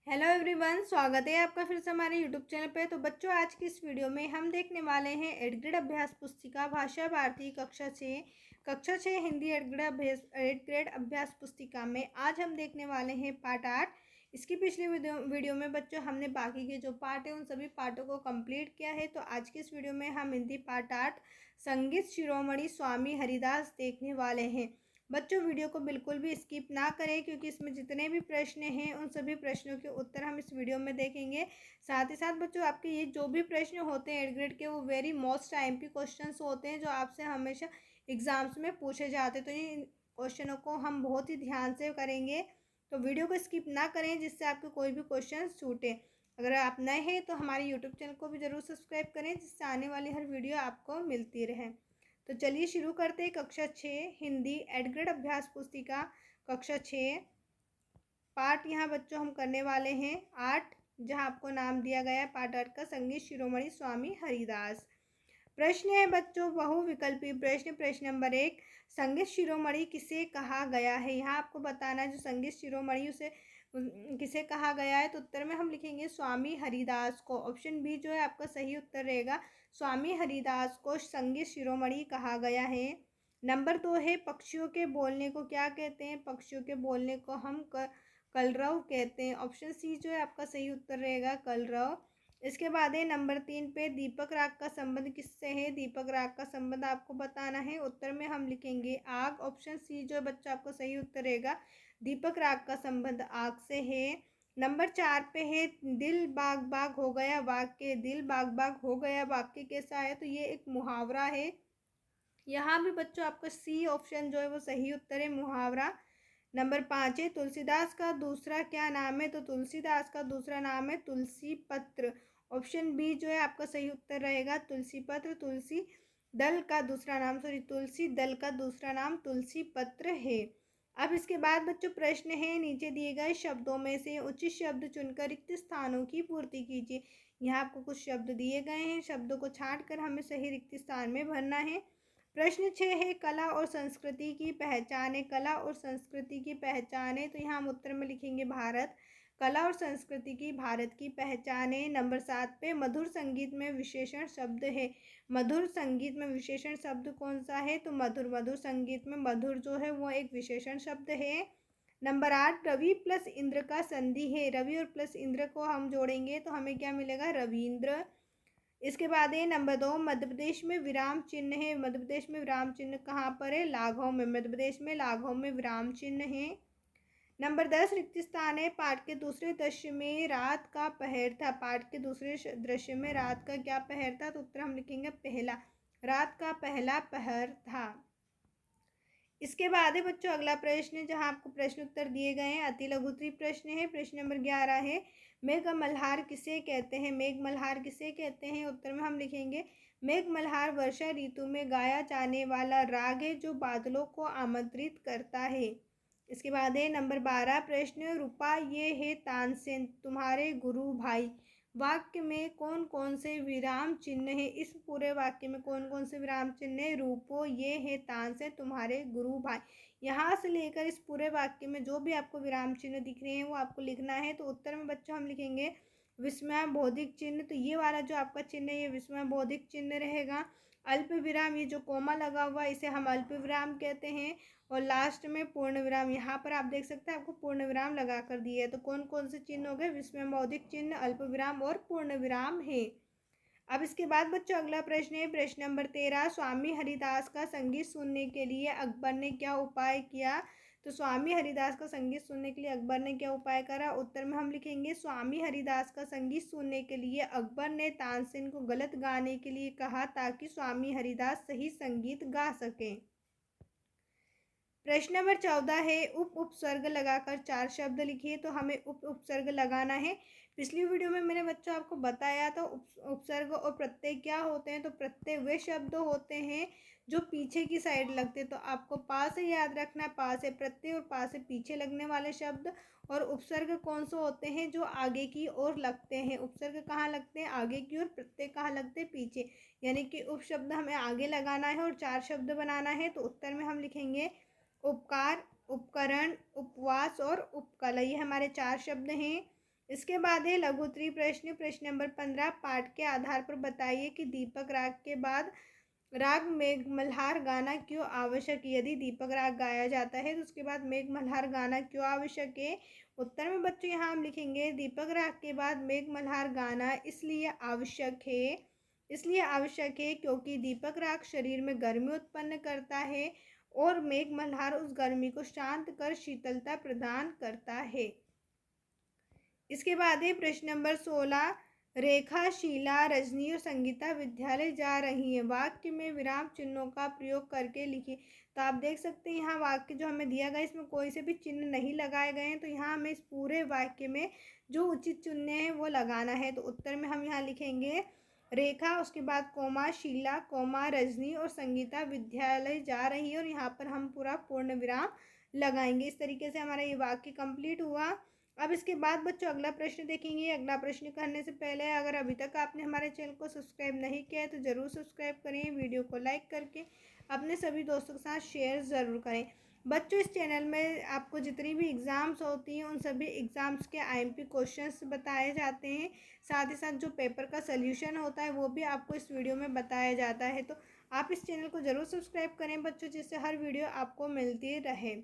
Hello everyone, स्वागत है आपका फिर से हमारे यूट्यूब चैनल पे। तो बच्चों, आज की इस वीडियो में हम देखने वाले हैं 8th ग्रेड अभ्यास पुस्तिका भाषा भारती कक्षा 6 हिंदी 8th ग्रेड अभ्यास पुस्तिका में आज हम देखने वाले हैं पार्ट 8। इसकी पिछली वीडियो में बच्चों हमने बाकी के जो पार्ट है उन सभी पार्टों को कंप्लीट किया है। तो आज की इस वीडियो में हम हिंदी पार्ट 8 संगीत शिरोमणि स्वामी हरिदास देखने वाले हैं। बच्चों, वीडियो को बिल्कुल भी स्किप ना करें क्योंकि इसमें जितने भी प्रश्न हैं उन सभी प्रश्नों के उत्तर हम इस वीडियो में देखेंगे। साथ ही साथ बच्चों, आपके ये जो भी प्रश्न होते हैं 8th ग्रेड के, वो वेरी मोस्ट IMP क्वेश्चंस होते हैं जो आपसे हमेशा एग्जाम्स में पूछे जाते हैं। तो इन क्वेश्चनों को हम बहुत ही ध्यान से करेंगे, तो वीडियो को स्किप ना करें जिससे आपके कोई भी क्वेश्चन छूटे। अगर आप नए हैं तो हमारे यूट्यूब चैनल को भी ज़रूर सब्सक्राइब करें जिससे आने वाली हर वीडियो आपको मिलती रहे। तो चलिए शुरू करते हैं। कक्षा 6 हिंदी 8th ग्रेड अभ्यास पुस्तिका कक्षा 6 पाठ यहाँ बच्चों हम करने वाले हैं 8, जहाँ आपको नाम दिया गया है पाठ 8 का संगीत शिरोमणि स्वामी हरिदास। प्रश्न है बच्चों बहुविकल्पी प्रश्न। प्रश्न नंबर 1, संगीत शिरोमणि किसे कहा गया है। यहाँ आपको बताना है जो संगीत शिरोमणि उसे किसे कहा गया है। तो उत्तर में हम लिखेंगे स्वामी हरिदास को। ऑप्शन बी जो है आपका सही उत्तर रहेगा। स्वामी हरिदास को संगीत शिरोमणि कहा गया है। नंबर 2 है पक्षियों के बोलने को क्या कहते हैं। पक्षियों के बोलने को हम कलरव कहते हैं। ऑप्शन सी जो है आपका सही उत्तर रहेगा, कलरव। इसके बाद है नंबर 3 पे दीपक राग का संबंध किससे है। दीपक राग का संबंध आपको बताना है। उत्तर में हम लिखेंगे आग। ऑप्शन सी जो है बच्चा आपको सही उत्तर रहेगा, दीपक राग का संबंध आग से है। नंबर 4 पे है दिल बाग बाग हो गया वाक्य। दिल बाग बाग हो गया वाक्य कैसा है, तो ये एक मुहावरा है। यहाँ भी बच्चों आपका सी ऑप्शन जो है वो सही उत्तर है, मुहावरा। नंबर 5 है तुलसीदास का दूसरा क्या नाम है। तो तुलसीदास का दूसरा नाम है तुलसी पत्र। ऑप्शन बी जो है आपका सही उत्तर रहेगा, तुलसी पत्र। तुलसी दल का दूसरा नाम तुलसी दल का दूसरा नाम तुलसी पत्र है। अब इसके बाद बच्चों प्रश्न है नीचे दिए गए शब्दों में से उचित शब्द चुनकर रिक्त स्थानों की पूर्ति कीजिए। यहाँ आपको कुछ शब्द दिए गए हैं, शब्दों को छांट कर हमें सही रिक्त स्थान में भरना है। प्रश्न 6 है कला और संस्कृति की पहचान है। कला और संस्कृति की पहचान है, तो यहाँ हम उत्तर में लिखेंगे भारत। कला और संस्कृति की भारत की पहचान है। नंबर 7 पे मधुर संगीत में विशेषण शब्द है। मधुर संगीत में विशेषण शब्द कौन सा है, तो मधुर। मधुर संगीत में मधुर जो है वो एक विशेषण शब्द है। नंबर 8 रवि प्लस इंद्र का संधि है। रवि और प्लस इंद्र को हम जोड़ेंगे तो हमें क्या मिलेगा, रविंद्र। इसके बाद है नंबर 2 मध्य प्रदेश में विराम चिन्ह है। मध्य प्रदेश में विराम चिन्ह कहाँ पर है, लाघव में। मध्य प्रदेश में लाघव में विराम चिन्ह है। नंबर 10 रिक्त स्थान है पाठ के दूसरे दृश्य में रात का पहर था। पाठ के दूसरे दृश्य में रात का क्या पहर था, तो उत्तर हम लिखेंगे पहला, रात का पहला पहर था। इसके बाद है बच्चों अगला प्रश्न, जहां आपको प्रश्न उत्तर दिए गए हैं। अति लघुत्तरीय प्रश्न है। प्रश्न नंबर 11 है मेघ मल्हार किसे कहते हैं। मेघ मल्हार किसे कहते हैं। उत्तर में हम लिखेंगे मेघ मल्हार वर्षा ऋतु में गाया जाने वाला राग है जो बादलों को आमंत्रित करता है। इसके बाद है नंबर 12 प्रश्न, रूपा ये है तानसेन तुम्हारे गुरु भाई। वाक्य में कौन कौन से विराम चिन्ह है। इस पूरे वाक्य में कौन कौन से विराम चिन्ह है। रूपो ये है तानसेन तुम्हारे गुरु भाई। यहाँ से लेकर इस पूरे वाक्य में जो भी आपको विराम चिन्ह दिख रहे हैं वो आपको लिखना है। तो उत्तर में बच्चों हम लिखेंगे विस्मय बौद्धिक चिन्ह। तो ये वाला जो आपका चिन्ह है ये विस्मय बौद्धिक चिन्ह रहेगा। अल्प विराम, ये जो कोमा लगा हुआ इसे हम अल्प विराम कहते हैं। और लास्ट में पूर्ण विराम, यहाँ पर आप देख सकते हैं आपको पूर्ण विराम लगा कर दिए है। तो कौन कौन से चिन्ह हो गए, विस्मय बौद्धिक चिन्ह, अल्प विराम और पूर्ण विराम है। अब इसके बाद बच्चों अगला प्रश्न है प्रश्न नंबर 13, स्वामी हरिदास का संगीत सुनने के लिए अकबर ने क्या उपाय किया। तो स्वामी हरिदास का संगीत सुनने के लिए अकबर ने क्या उपाय करा। उत्तर में हम लिखेंगे स्वामी हरिदास का संगीत सुनने के लिए अकबर ने तानसेन को गलत गाने के लिए कहा ताकि स्वामी हरिदास सही संगीत गा सकें। प्रश्न नंबर 14 है उप उपसर्ग लगाकर 4 शब्द लिखिए। तो हमें उप उपसर्ग लगाना है। पिछली वीडियो में मैंने बच्चों आपको बताया था उपसर्ग और प्रत्यय क्या होते हैं। तो प्रत्यय वे शब्द होते हैं जो पीछे की साइड लगते हैं। तो आपको पा से याद रखना, पा से प्रत्यय और पा से पीछे लगने वाले शब्द। और उपसर्ग कौन से होते हैं, जो आगे की ओर लगते हैं। उपसर्ग कहाँ लगते हैं, आगे की ओर। प्रत्यय कहाँ लगते हैं, पीछे। यानी कि उपशब्द हमें आगे लगाना है और 4 शब्द बनाना है। तो उत्तर में हम लिखेंगे उपकार, उपकरण, उपवास और उपकला। ये हमारे 4 शब्द हैं। इसके बाद है लघुत्तरी प्रश्न। प्रश्न नंबर 15, पाठ के आधार पर बताइए कि दीपक राग के बाद राग मेघ मल्हार गाना क्यों आवश्यक है। यदि दीपक राग गाया जाता है तो उसके बाद मेघ मल्हार गाना क्यों आवश्यक है। उत्तर में बच्चों यहाँ हम लिखेंगे दीपक राग के बाद मेघ मल्हार गाना इसलिए आवश्यक है क्योंकि दीपक राग शरीर में गर्मी उत्पन्न करता है और मेघ मल्हार उस गर्मी को शांत कर शीतलता प्रदान करता है। इसके बाद है प्रश्न नंबर 16, रेखा, शीला, रजनी और संगीता विद्यालय जा रही हैं। वाक्य में विराम चिन्हों का प्रयोग करके लिखिए। तो आप देख सकते हैं यहाँ वाक्य जो हमें दिया गया इसमें कोई से भी चिन्ह नहीं लगाए गए हैं। तो यहाँ हमें इस पूरे वाक्य में जो उचित चिन्ह है वो लगाना है। तो उत्तर में हम यहाँ लिखेंगे रेखा, उसके बाद कोमा, शीला, कोमा, रजनी और संगीता विद्यालय जा रही है और यहाँ पर हम पूरा पूर्ण विराम लगाएंगे। इस तरीके से हमारा ये वाक्य कंप्लीट हुआ। अब इसके बाद बच्चों अगला प्रश्न देखेंगे। अगला प्रश्न करने से पहले अगर अभी तक आपने हमारे चैनल को सब्सक्राइब नहीं किया है तो ज़रूर सब्सक्राइब करें, वीडियो को लाइक करके अपने सभी दोस्तों के साथ शेयर ज़रूर करें। बच्चों इस चैनल में आपको जितनी भी एग्ज़ाम्स होती हैं उन सभी एग्ज़ाम्स के IMP क्वेश्चंस बताए जाते हैं। साथ ही साथ जो पेपर का सल्यूशन होता है वो भी आपको इस वीडियो में बताया जाता है। तो आप इस चैनल को ज़रूर सब्सक्राइब करें बच्चों, जिससे हर वीडियो आपको मिलती रहे।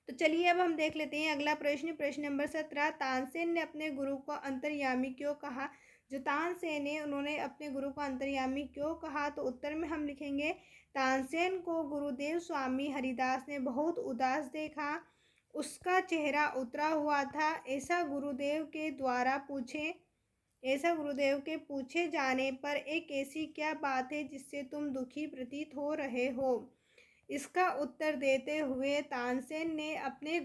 तो चलिए अब हम देख लेते हैं अगला प्रश्न। प्रश्न नंबर 17, तानसेन ने अपने गुरु को अंतर्यामी क्यों कहा। जो तानसेन है उन्होंने अपने गुरु को अंतर्यामी क्यों कहा। तो उत्तर में हम लिखेंगे तानसेन को गुरुदेव स्वामी हरिदास ने बहुत उदास देखा, उसका चेहरा उतरा हुआ था। ऐसा गुरुदेव के पूछे जाने पर एक ऐसी क्या बात है जिससे तुम दुखी प्रतीत हो रहे हो। इसका उत्तर देते हुए तानसेन ने अपने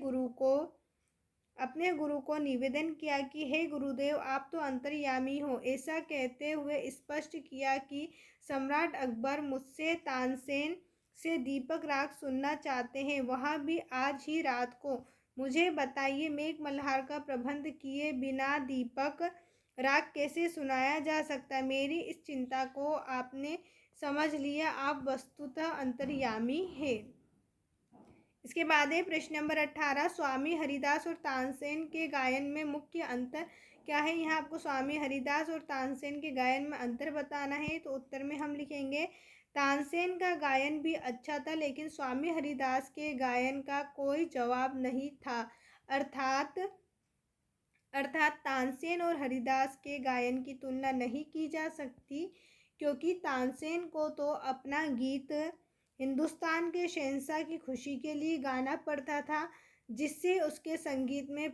गुरु को निवेदन किया कि हे गुरुदेव, आप तो अंतर्यामी हो। ऐसा कहते हुए स्पष्ट किया कि सम्राट अकबर मुझसे तानसेन से दीपक राग सुनना चाहते हैं, वह भी आज ही रात को। मुझे बताइए, मेघ मल्हार का प्रबंध किए बिना दीपक राग कैसे सुनाया जा सकता है। मेरी इस चिंता को आपने समझ लिया, आप वस्तुतः अंतर्यामी है। इसके बाद है प्रश्न नंबर 18, स्वामी हरिदास और तानसेन के गायन में मुख्य अंतर क्या है। यहाँ आपको स्वामी हरिदास और तानसेन के गायन में अंतर बताना है। तो उत्तर में हम लिखेंगे तानसेन का गायन भी अच्छा था लेकिन स्वामी हरिदास के गायन का कोई जवाब नहीं था। अर्थात तानसेन और हरिदास के गायन की तुलना नहीं की जा सकती, क्योंकि तानसेन को तो अपना गीत हिंदुस्तान के शहंशाह की खुशी के लिए गाना पड़ता था, जिससे उसके संगीत में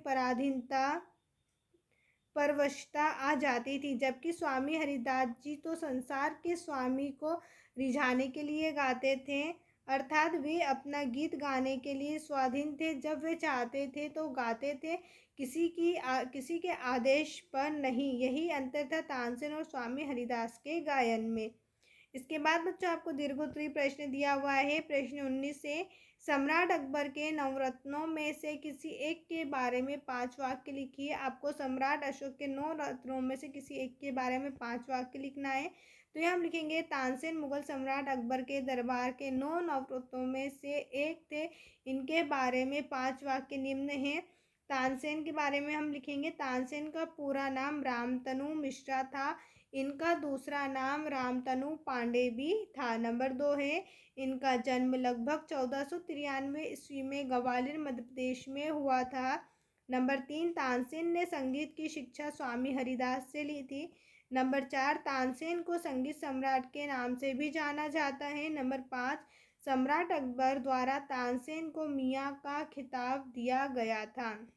परवशता आ जाती थी। जबकि स्वामी हरिदास जी तो संसार के स्वामी को रिझाने के लिए गाते थे, अर्थात वे अपना गीत गाने के लिए स्वाधीन थे। जब वे चाहते थे तो गाते थे, किसी के आदेश पर नहीं। यही अंतर था तानसेन और स्वामी हरिदास के गायन में। इसके बाद बच्चों आपको दीर्घोत्तरी प्रश्न दिया हुआ है। प्रश्न 19 से सम्राट अकबर के नवरत्नों में से किसी एक के बारे में 5 वाक्य लिखिए। आपको सम्राट अशोक के 9 रत्नों में से किसी एक के बारे में 5 वाक्य लिखना है। तो यहाँ हम लिखेंगे तानसेन मुगल सम्राट अकबर के दरबार के 9 नवरत्नों में से एक थे। इनके बारे में 5 वाक्य निम्न हैं। तानसेन के बारे में हम लिखेंगे तानसेन का पूरा नाम रामतनु मिश्रा था। इनका दूसरा नाम रामतनु पांडे भी था। नंबर 2 है इनका जन्म लगभग 1493 ईस्वी में ग्वालियर मध्य प्रदेश में हुआ था। नंबर 3, तानसेन ने संगीत की शिक्षा स्वामी हरिदास से ली थी। नंबर 4, तानसेन को संगीत सम्राट के नाम से भी जाना जाता है। नंबर 5, सम्राट अकबर द्वारा तानसेन को मियाँ का खिताब दिया गया था।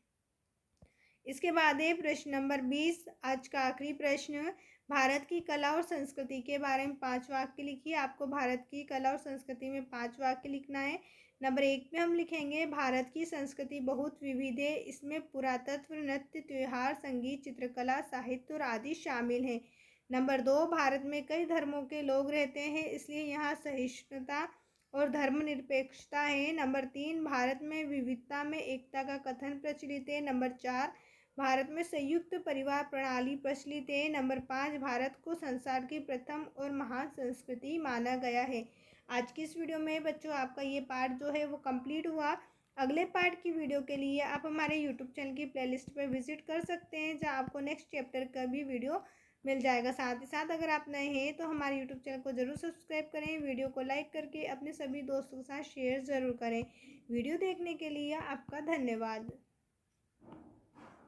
इसके बाद है प्रश्न नंबर 20, आज का आखिरी प्रश्न। भारत की कला और संस्कृति के बारे में 5 वाक्य लिखिए। आपको भारत की कला और संस्कृति में 5 वाक्य लिखना है। नंबर 1 में हम लिखेंगे भारत की संस्कृति बहुत विविध है, इसमें पुरातत्व, नृत्य, त्योहार, संगीत, चित्रकला, साहित्य और आदि शामिल हैं। नंबर 2, भारत में कई धर्मों के लोग रहते हैं, इसलिए यहाँ सहिष्णुता और धर्मनिरपेक्षता है। नंबर 3, भारत में विविधता में एकता का कथन प्रचलित है। नंबर 4, भारत में संयुक्त परिवार प्रणाली प्रचलित है। नंबर 5, भारत को संसार की प्रथम और महान संस्कृति माना गया है। आज की इस वीडियो में बच्चों आपका ये पार्ट जो है वो कंप्लीट हुआ। अगले पार्ट की वीडियो के लिए आप हमारे यूट्यूब चैनल की प्लेलिस्ट पर विजिट कर सकते हैं, जहां आपको नेक्स्ट चैप्टर का भी वीडियो मिल जाएगा। साथ ही साथ अगर आप नए हैं तो हमारे यूट्यूब चैनल को ज़रूर सब्सक्राइब करें, वीडियो को लाइक करके अपने सभी दोस्तों के साथ शेयर ज़रूर करें। वीडियो देखने के लिए आपका धन्यवाद।